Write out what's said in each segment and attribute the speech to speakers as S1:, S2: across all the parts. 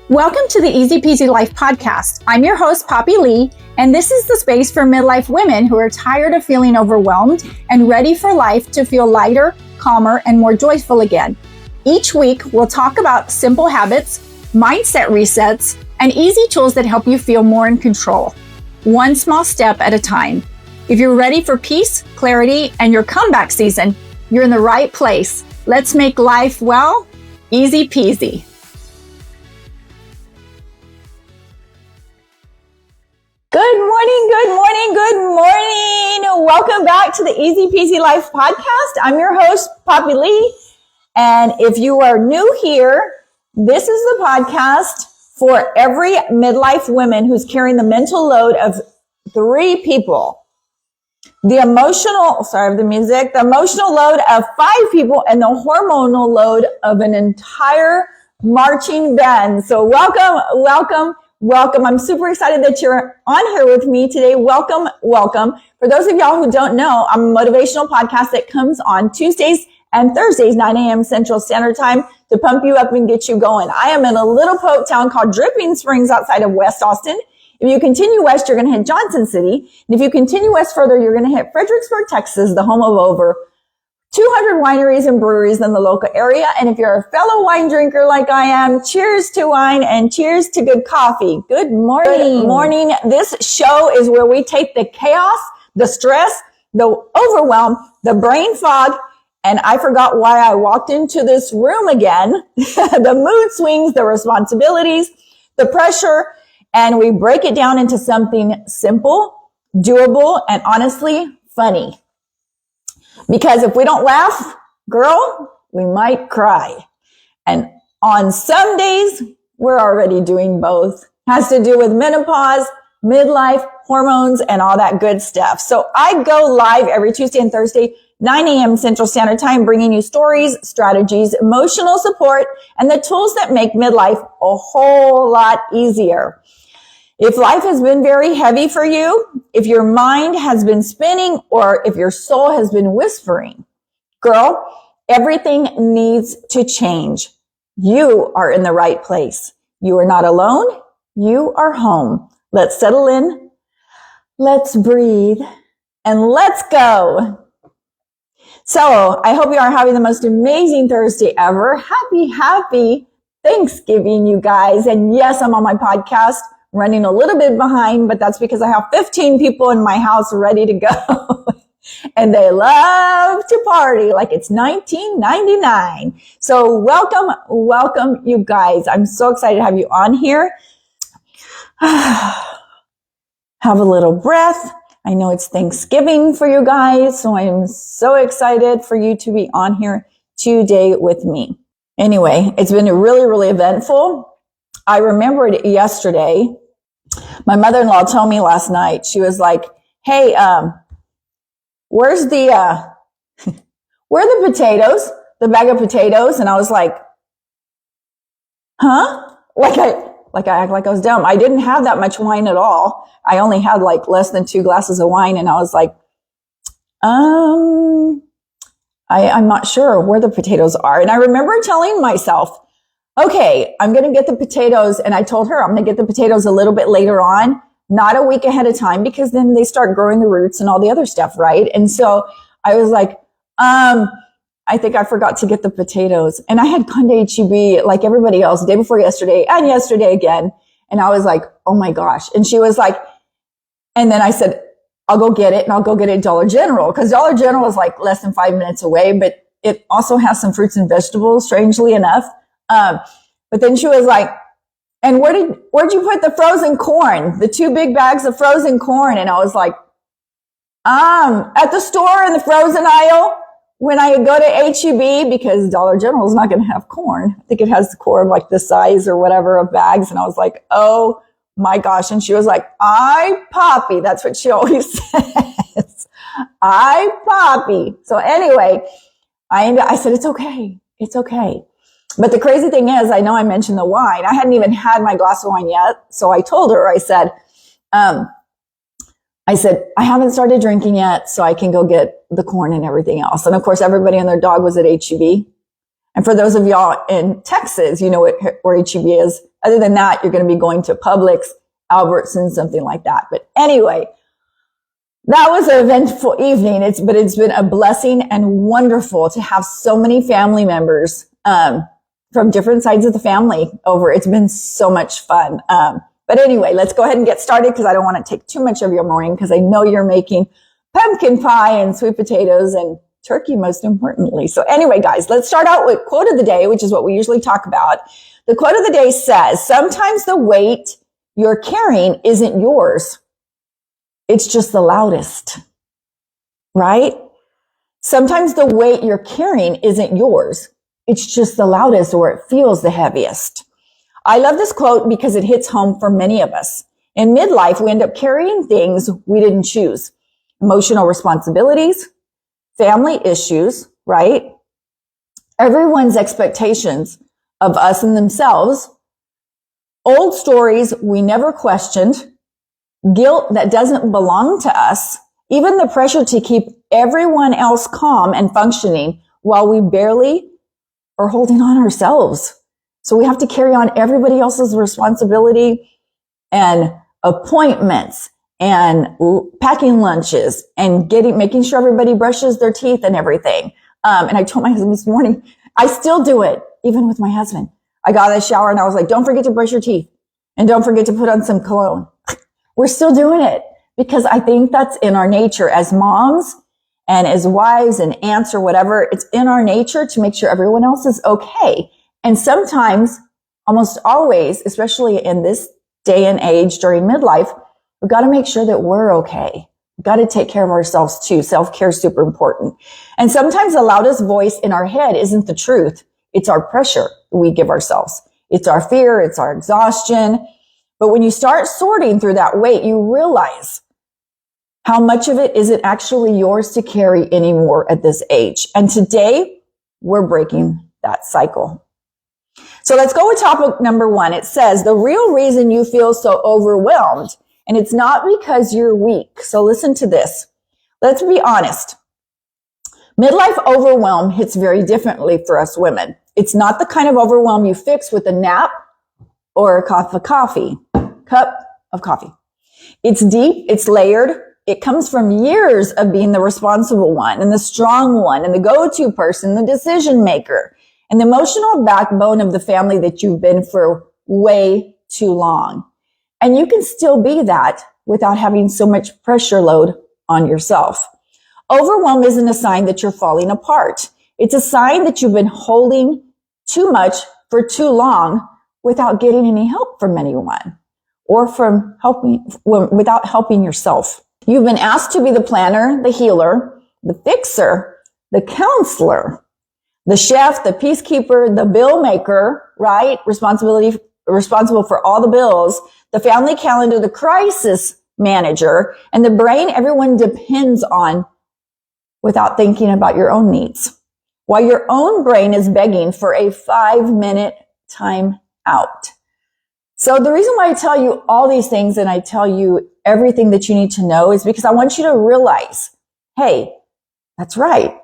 S1: Welcome to the Easy Peasy Life podcast. I'm your host, Poppy Lee, and this is the space for midlife women who are tired of feeling overwhelmed and ready for life to feel lighter, calmer, and more joyful again. Each week, we'll talk about simple habits, mindset resets, and easy tools that help you feel more in control, one small step at a time. If you're ready for peace, clarity, and your comeback season, you're in the right place. Let's make life, well, easy peasy. Good morning, good morning, good morning. Welcome back to the Easy Peasy Life podcast. I'm your host, Poppy Lee. And if you are new here, this is the podcast for every midlife woman who's carrying the mental load of three people. The emotional load of 5 people and the hormonal load of an entire marching band. So welcome. I'm super excited that you're on here with me today. Welcome. For those of y'all who don't know, I'm a motivational podcast that comes on Tuesdays and Thursdays, 9 a.m. Central Standard Time to pump you up and get you going. I am in a little poke town called Dripping Springs outside of West Austin. If you continue west, you're going to hit Johnson City. And if you continue west further, you're going to hit Fredericksburg, Texas, the home of over 200 wineries and breweries in the local area. And if you're a fellow wine drinker like I am, cheers to wine and cheers to good coffee. Good morning. Good morning. This show is where we take the chaos, the stress, the overwhelm, the brain fog, and I forgot why I walked into this room again, the mood swings, the responsibilities, the pressure, and we break it down into something simple, doable, and honestly funny. Because if we don't laugh, girl, we might cry. And on some days, we're already doing both. Has to do with menopause, midlife, hormones, and all that good stuff. So I go live every Tuesday and Thursday, 9 a.m. Central Standard Time, bringing you stories, strategies, emotional support, and the tools that make midlife a whole lot easier. If life has been very heavy for you, if your mind has been spinning, or if your soul has been whispering, girl, everything needs to change. You are in the right place. You are not alone. You are home. Let's settle in. Let's breathe and let's go. So I hope you are having the most amazing Thursday ever. Happy Thanksgiving, you guys. And yes, I'm on my podcast. Running a little bit behind, but that's because I have 15 people in my house ready to go. And they love to party like it's 1999. So welcome, you guys. I'm so excited to have you on here. Have a little breath. I know it's Thanksgiving for you guys, so I'm so excited for you to be on here today with me. Anyway, it's been really eventful. I remembered yesterday, my mother-in-law told me last night, she was like, hey, where's the potatoes, the bag of potatoes? And I was like, huh? Like I act like I was dumb. I didn't have that much wine at all. I only had like less than 2 glasses of wine. And I was like, I'm not sure where the potatoes are. And I remember telling myself, okay, I'm going to get the potatoes. And I told her I'm going to get the potatoes a little bit later on, not a week ahead of time, because then they start growing the roots and all the other stuff, right? And so I was like, I think I forgot to get the potatoes. And I had gone to H-E-B like everybody else the day before yesterday and yesterday again. And I was like, oh my gosh. And she was like, and then I said, I'll go get it, and I'll go get it at Dollar General, because Dollar General is like less than 5 minutes away, but it also has some fruits and vegetables, strangely enough. But then she was like, and where'd you put the frozen corn? The 2 big bags of frozen corn. And I was like, at the store in the frozen aisle when I go to H-E-B, because Dollar General is not going to have corn. I think it has the corn like this size or whatever of bags. And I was like, oh my gosh. And she was like, I Poppy. That's what she always says. I Poppy. So anyway, I said, it's okay. It's okay. But the crazy thing is, I know I mentioned the wine. I hadn't even had my glass of wine yet. So I told her, I said, I haven't started drinking yet, so I can go get the corn and everything else. And of course, everybody and their dog was at H-E-B. And for those of y'all in Texas, you know what or HEB is. Other than that, you're going to be going to Publix, Albertsons, something like that. But anyway, that was an eventful evening. But it's been a blessing and wonderful to have so many family members, from different sides of the family over. It's been so much fun. But anyway, let's go ahead and get started because I don't want to take too much of your morning because I know you're making pumpkin pie and sweet potatoes and turkey, most importantly. So anyway, guys, let's start out with quote of the day, which is what we usually talk about. The quote of the day says, sometimes the weight you're carrying isn't yours. It's just the loudest, right? Sometimes the weight you're carrying isn't yours. It's just the loudest, or it feels the heaviest. I love this quote because it hits home for many of us. In midlife, we end up carrying things we didn't choose. Emotional responsibilities, family issues, right? Everyone's expectations of us and themselves, old stories we never questioned, guilt that doesn't belong to us, even the pressure to keep everyone else calm and functioning while we barely are holding on ourselves. So we have to carry on everybody else's responsibility and appointments and packing lunches and making sure everybody brushes their teeth and everything. And I told my husband this morning, I still do it, even with my husband. I got out of the shower and I was like, don't forget to brush your teeth and don't forget to put on some cologne. We're still doing it because I think that's in our nature as moms and as wives and aunts or whatever. It's in our nature to make sure everyone else is okay. And sometimes, almost always, especially in this day and age during midlife, we've got to make sure that we're okay. We've got to take care of ourselves too. Self-care is super important. And sometimes the loudest voice in our head isn't the truth. It's our pressure we give ourselves. It's our fear. It's our exhaustion. But when you start sorting through that weight, you realize how much of it isn't actually yours to carry anymore at this age. And today, we're breaking that cycle. So let's go with topic number 1. It says, the real reason you feel so overwhelmed, and it's not because you're weak. So listen to this. Let's be honest. Midlife overwhelm hits very differently for us women. It's not the kind of overwhelm you fix with a nap or a cup of coffee. It's deep, it's layered. It comes from years of being the responsible one and the strong one and the go-to person, the decision maker, and the emotional backbone of the family that you've been for way too long. And you can still be that without having so much pressure load on yourself. Overwhelm isn't a sign that you're falling apart. It's a sign that you've been holding too much for too long without getting any help from anyone or without helping yourself. You've been asked to be the planner, the healer, the fixer, the counselor, the chef, the peacekeeper, the bill maker, right? Responsible for all the bills, the family calendar, the crisis manager, and the brain everyone depends on without thinking about your own needs. While your own brain is begging for a 5-minute time out. So the reason why I tell you all these things and I tell you everything that you need to know is because I want you to realize, hey, that's right.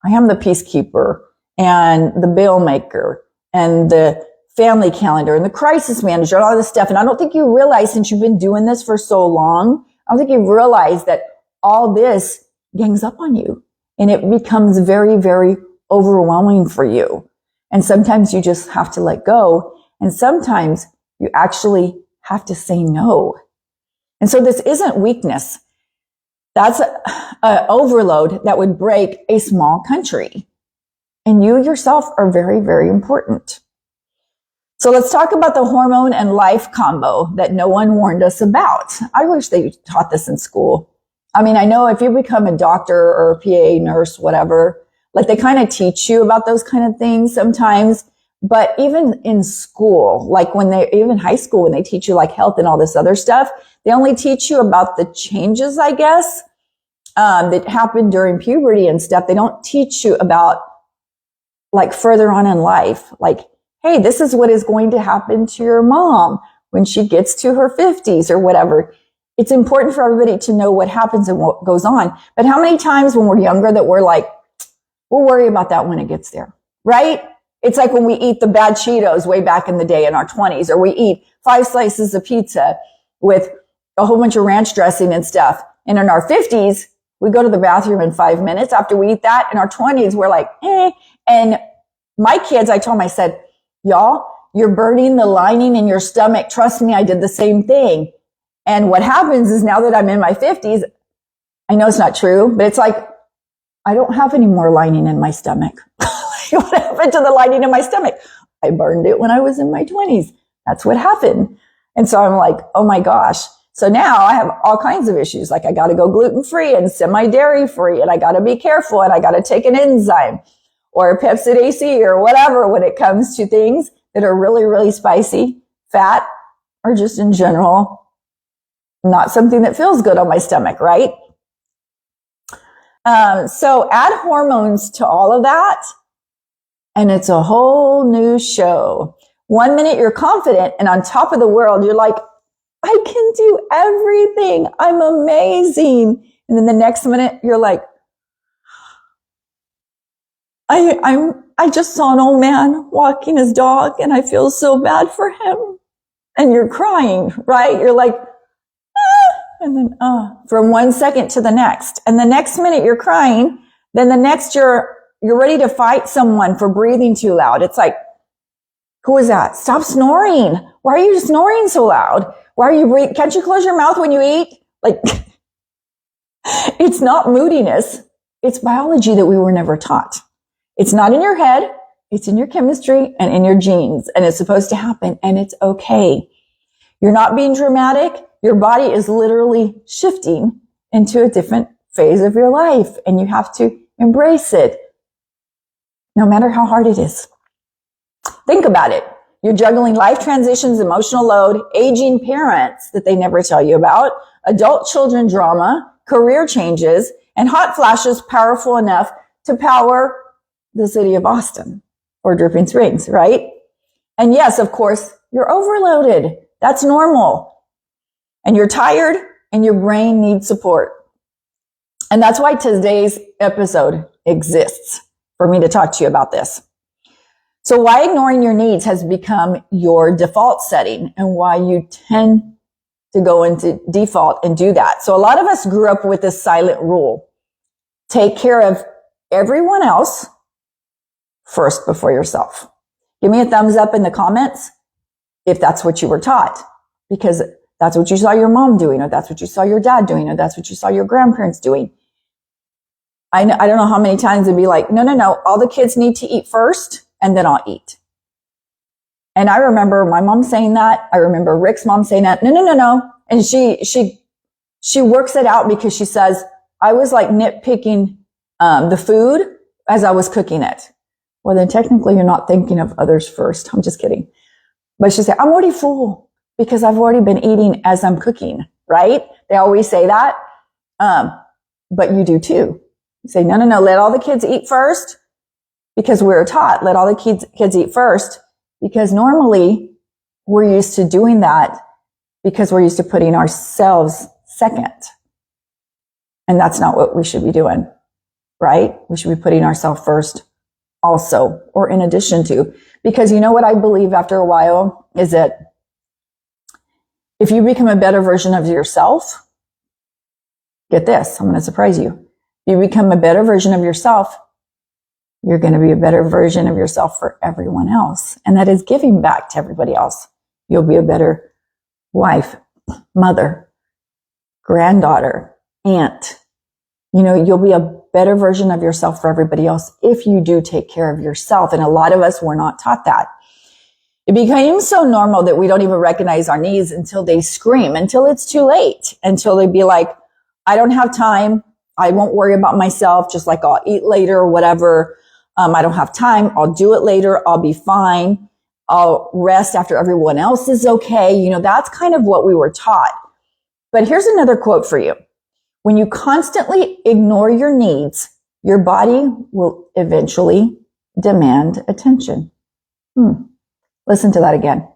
S1: I am the peacekeeper and the bill maker and the family calendar and the crisis manager and all this stuff. And I don't think you realize, since you've been doing this for so long, I don't think you realize that all this gangs up on you and it becomes very, very overwhelming for you. And sometimes you just have to let go. And sometimes you actually have to say no. And so this isn't weakness. That's an overload that would break a small country. And you yourself are very, very important. So let's talk about the hormone and life combo that no one warned us about. I wish they taught this in school. I mean, I know if you become a doctor or a PA nurse, whatever, like they kind of teach you about those kind of things sometimes. But even in school, like even high school, when they teach you like health and all this other stuff, they only teach you about the changes, I guess, that happen during puberty and stuff. They don't teach you about like further on in life, like, hey, this is what is going to happen to your mom when she gets to her 50s or whatever. It's important for everybody to know what happens and what goes on. But how many times when we're younger that we're like, we'll worry about that when it gets there, right? It's like when we eat the bad Cheetos way back in the day in our 20s, or we eat 5 slices of pizza with a whole bunch of ranch dressing and stuff. And in our 50s, we go to the bathroom in 5 minutes after we eat that. In our 20s, we're like, eh. And my kids, I told them, I said, y'all, you're burning the lining in your stomach. Trust me, I did the same thing. And what happens is now that I'm in my 50s, I know it's not true, but it's like, I don't have any more lining in my stomach. What happened to the lining in my stomach? I burned it when I was in my 20s. That's what happened. And so I'm like, oh my gosh. So now I have all kinds of issues. Like I got to go gluten-free and semi-dairy free, and I got to be careful, and I got to take an enzyme or a Pepsid AC or whatever when it comes to things that are really, really spicy, fat, or just in general, not something that feels good on my stomach, right? So add hormones to all of that, and it's a whole new show. 1 minute you're confident and on top of the world. You're like, I can do everything. I'm amazing. And then the next minute you're like, I just saw an old man walking his dog and I feel so bad for him. And you're crying, right? You're like, and then, from 1 second to the next. And the next minute you're crying. Then the next you're ready to fight someone for breathing too loud. It's like, who is that? Stop snoring. Why are you snoring so loud? Why are you breathing? Can't you close your mouth when you eat? Like, it's not moodiness. It's biology that we were never taught. It's not in your head. It's in your chemistry and in your genes. And it's supposed to happen. And it's okay. You're not being dramatic. Your body is literally shifting into a different phase of your life. And you have to embrace it, no matter how hard it is. Think about it. You're juggling life transitions, emotional load, aging parents that they never tell you about, adult children drama, career changes, and hot flashes powerful enough to power the city of Boston or Dripping Springs, right? And yes, of course, you're overloaded. That's normal. And you're tired and your brain needs support. And that's why today's episode exists, for me to talk to you about this. So why ignoring your needs has become your default setting, and why you tend to go into default and do that. So a lot of us grew up with this silent rule. Take care of everyone else first before yourself. Give me a thumbs up in the comments if that's what you were taught, because that's what you saw your mom doing, or that's what you saw your dad doing, or that's what you saw your grandparents doing. I don't know how many times it'd be like, no, all the kids need to eat first, and then I'll eat. And I remember my mom saying that. I remember Rick's mom saying that. No. And she works it out because she says, I was like nitpicking the food as I was cooking it. Well, then technically you're not thinking of others first. I'm just kidding. But she said, I'm already full because I've already been eating as I'm cooking, right? They always say that. But you do too. You say, no, let all the kids eat first, because we're taught, let all the kids eat first, because normally we're used to doing that because we're used to putting ourselves second. And that's not what we should be doing, right? We should be putting ourselves first also, or in addition to, because you know what I believe after a while is that if you become a better version of yourself, get this, I'm going to surprise you. If you become a better version of yourself, you're going to be a better version of yourself for everyone else. And that is giving back to everybody else. You'll be a better wife, mother, granddaughter, aunt. You know, you'll be a better version of yourself for everybody else if you do take care of yourself. And a lot of us were not taught that. It became so normal that we don't even recognize our needs until they scream, until it's too late, until they be like, I don't have time. I won't worry about myself, just like I'll eat later or whatever. I don't have time. I'll do it later. I'll be fine. I'll rest after everyone else is okay. You know, that's kind of what we were taught. But here's another quote for you. When you constantly ignore your needs, your body will eventually demand attention. Listen to that again.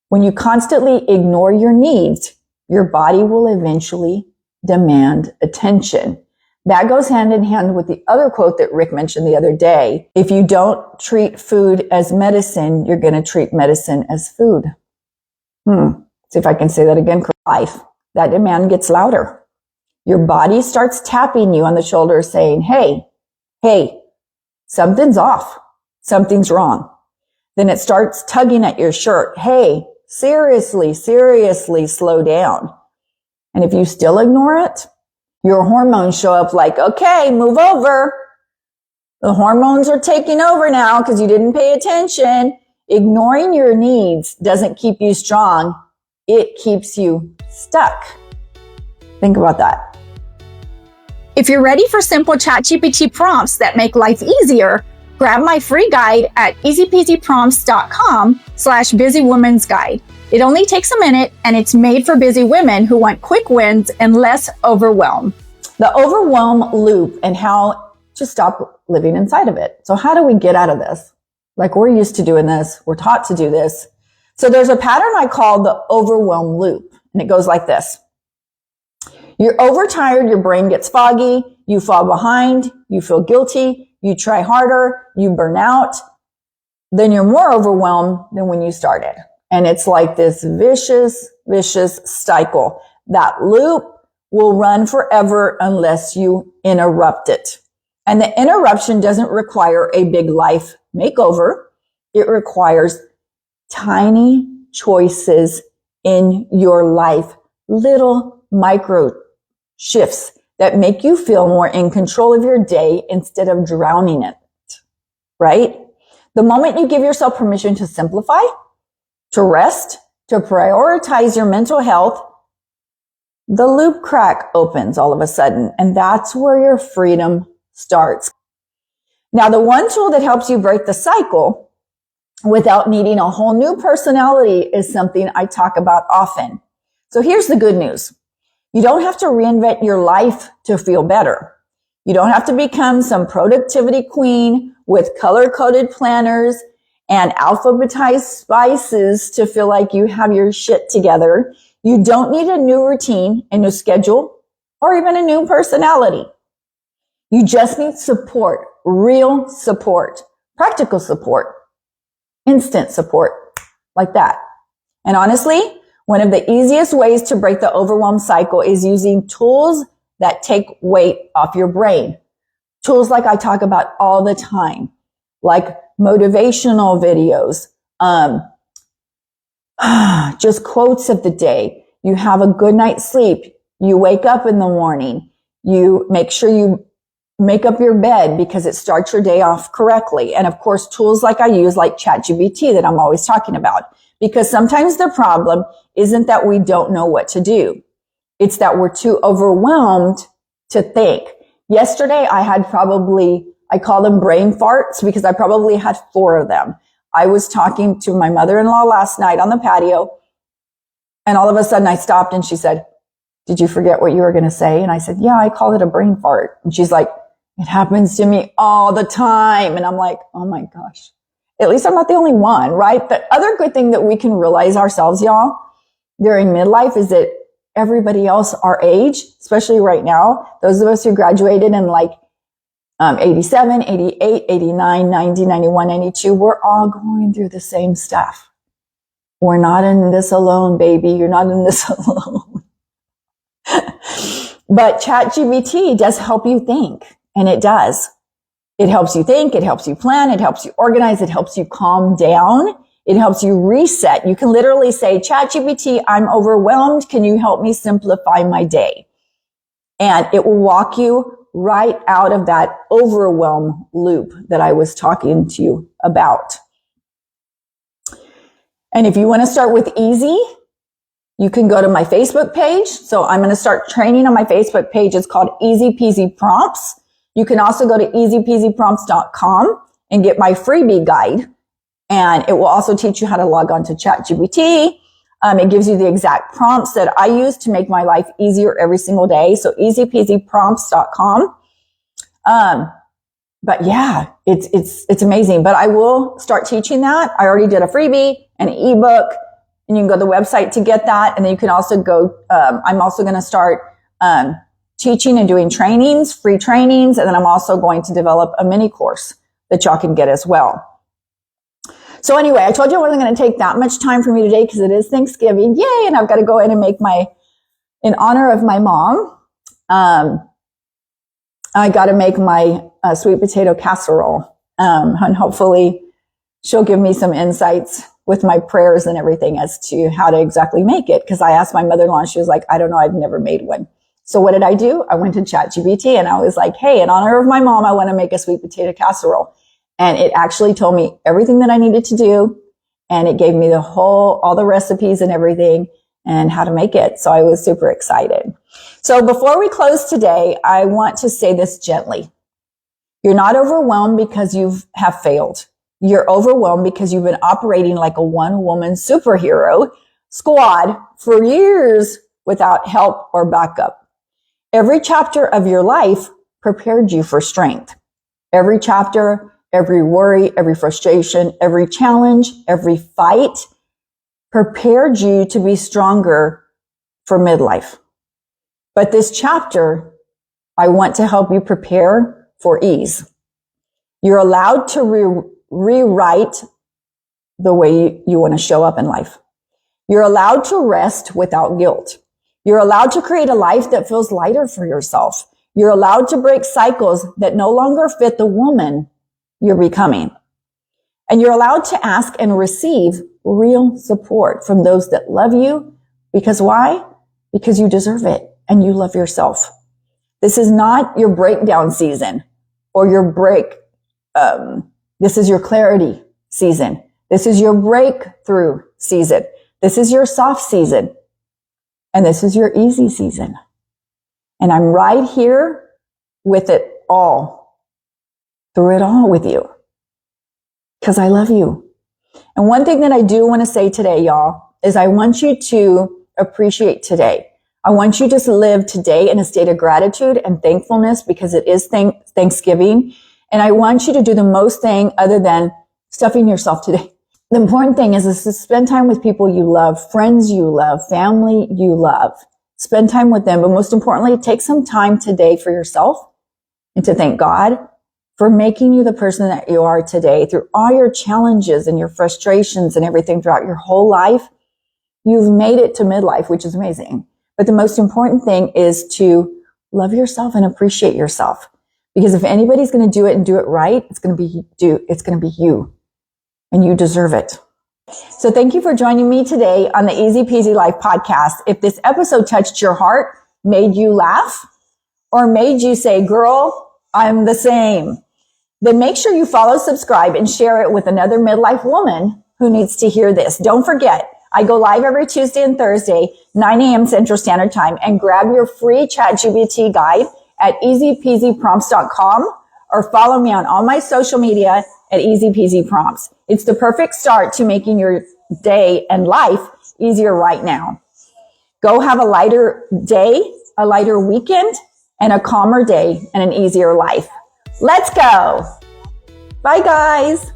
S1: When you constantly ignore your needs, your body will eventually demand attention. That goes hand in hand with the other quote that Rick mentioned the other day. If you don't treat food as medicine, you're going to treat medicine as food. See if I can say that again. Life. That demand gets louder. Your body starts tapping you on the shoulder saying, hey, something's off. Something's wrong. Then it starts tugging at your shirt. Hey, seriously, slow down. And if you still ignore it, your hormones show up like, okay, move over. The hormones are taking over now because you didn't pay attention. Ignoring your needs doesn't keep you strong. It keeps you stuck. Think about that.
S2: If you're ready for simple ChatGPT prompts that make life easier, grab my free guide at easypeasyprompts.com/busywomans guide. It only takes a minute and it's made for busy women who want quick wins and less overwhelm.
S1: The overwhelm loop and how to stop living inside of it. So how do we get out of this? Like, we're used to doing this. We're taught to do this. So there's a pattern I call the overwhelm loop, and it goes like this. You're overtired, your brain gets foggy, you fall behind, you feel guilty, you try harder, you burn out, then you're more overwhelmed than when you started. And it's like this vicious cycle. That loop will run forever unless you interrupt it. And the interruption doesn't require a big life makeover. It requires tiny choices in your life, little micro shifts that make you feel more in control of your day instead of drowning in it, right? The moment you give yourself permission to simplify, to rest, to prioritize your mental health, the loop crack opens all of a sudden, and that's where your freedom starts. Now, the one tool that helps you break the cycle without needing a whole new personality is something I talk about often. So here's the good news. You don't have to reinvent your life to feel better. You don't have to become some productivity queen with color-coded planners and alphabetized spices to feel like you have your shit together. You don't need a new routine, a new schedule, or even a new personality. You just need support, real support, practical support, instant support, like that. And honestly, one of the easiest ways to break the overwhelm cycle is using tools that take weight off your brain. Tools like I talk about all the time, like motivational videos, just quotes of the day. You have a good night's sleep. You wake up in the morning. You make sure you make up your bed because it starts your day off correctly. And of course, tools like I use, like ChatGPT that I'm always talking about, because sometimes the problem isn't that we don't know what to do. It's that we're too overwhelmed to think. Yesterday, I had I call them brain farts because I probably had 4 of them. I was talking to my mother-in-law last night on the patio, and all of a sudden I stopped and she said, "Did you forget what you were going to say?" And I said, "Yeah, I call it a brain fart." And she's like, "It happens to me all the time." And I'm like, oh my gosh, at least I'm not the only one, right? The other good thing that we can realize ourselves, y'all, during midlife is that everybody else our age, especially right now, those of us who graduated in like 87, 88, 89, 90, 91, 92, we're all going through the same stuff. We're not in this alone, baby. You're not in this alone. But ChatGPT does help you think, and it does. It helps you think, it helps you plan, it helps you organize, it helps you calm down, it helps you reset. You can literally say, ChatGPT, I'm overwhelmed. Can you help me simplify my day? And it will walk you right out of that overwhelm loop that I was talking to you about. And if you want to start with easy, you can go to my Facebook page. So I'm going to start training on my Facebook page. It's called Easy Peasy Prompts. You can also go to easypeasyprompts.com and get my freebie guide. And it will also teach you how to log on to ChatGPT. It gives you the exact prompts that I use to make my life easier every single day. So easypeasyprompts.com. But yeah, it's amazing. But I will start teaching that. I already did a freebie and an ebook, and you can go to the website to get that. And then you can also go, I'm also going to start, teaching and doing trainings, free trainings. And then I'm also going to develop a mini course that y'all can get as well. So anyway, I told you I wasn't going to take that much time for me today because it is Thanksgiving. Yay. And I've got to go in and make in honor of my mom, I got to make my sweet potato casserole. And hopefully she'll give me some insights with my prayers and everything as to how to exactly make it. Because I asked my mother-in-law and she was like, I don't know, I've never made one. So what did I do? I went to ChatGPT and I was like, hey, in honor of my mom, I want to make a sweet potato casserole. And it actually told me everything that I needed to do. And it gave me all the recipes and everything and how to make it. So I was super excited. So before we close today, I want to say this gently. You're not overwhelmed because you have failed. You're overwhelmed because you've been operating like a one-woman superhero squad for years without help or backup. Every chapter of your life prepared you for strength. Every chapter, every worry, every frustration, every challenge, every fight prepared you to be stronger for midlife. But this chapter, I want to help you prepare for ease. You're allowed to rewrite the way you want to show up in life. You're allowed to rest without guilt. You're allowed to create a life that feels lighter for yourself. You're allowed to break cycles that no longer fit the woman you're becoming. And you're allowed to ask and receive real support from those that love you. Because why? Because you deserve it and you love yourself. This is not your breakdown season or your this is your clarity season. This is your breakthrough season. This is your soft season. And this is your easy season. And I'm right here with it all, through it all with you. Because I love you. And one thing that I do want to say today, y'all, is I want you to appreciate today. I want you to live today in a state of gratitude and thankfulness because it is Thanksgiving. And I want you to do the most thing other than stuffing yourself today. The important thing is to spend time with people you love, friends you love, family you love. Spend time with them. But most importantly, take some time today for yourself and to thank God for making you the person that you are today through all your challenges and your frustrations and everything throughout your whole life. You've made it to midlife, which is amazing. But the most important thing is to love yourself and appreciate yourself. Because if anybody's going to do it and do it right, it's going to be you. And you deserve it. So thank you for joining me today on the Easy Peasy Life podcast. If this episode touched your heart, made you laugh, or made you say, girl, I'm the same, then make sure you follow, subscribe, and share it with another midlife woman who needs to hear this. Don't forget, I go live every Tuesday and Thursday, 9 a.m. Central Standard Time, and grab your free ChatGPT guide at easypeasyprompts.com or follow me on all my social media at Easy Peasy Prompts. It's the perfect start to making your day and life easier right now. Go have a lighter day, a lighter weekend, and a calmer day and an easier life. Let's go. Bye, guys.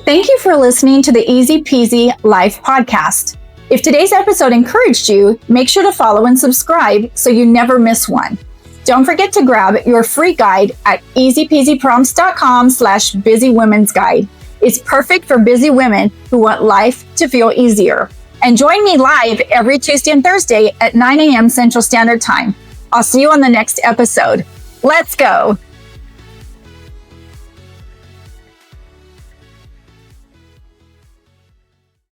S2: Thank you for listening to the Easy Peasy Life podcast. If today's episode encouraged you, make sure to follow and subscribe so you never miss one. Don't forget to grab your free guide at easypeasyprompts.com/busywomen's-guide. It's perfect for busy women who want life to feel easier. And join me live every Tuesday and Thursday at 9 a.m. Central Standard Time. I'll see you on the next episode. Let's go.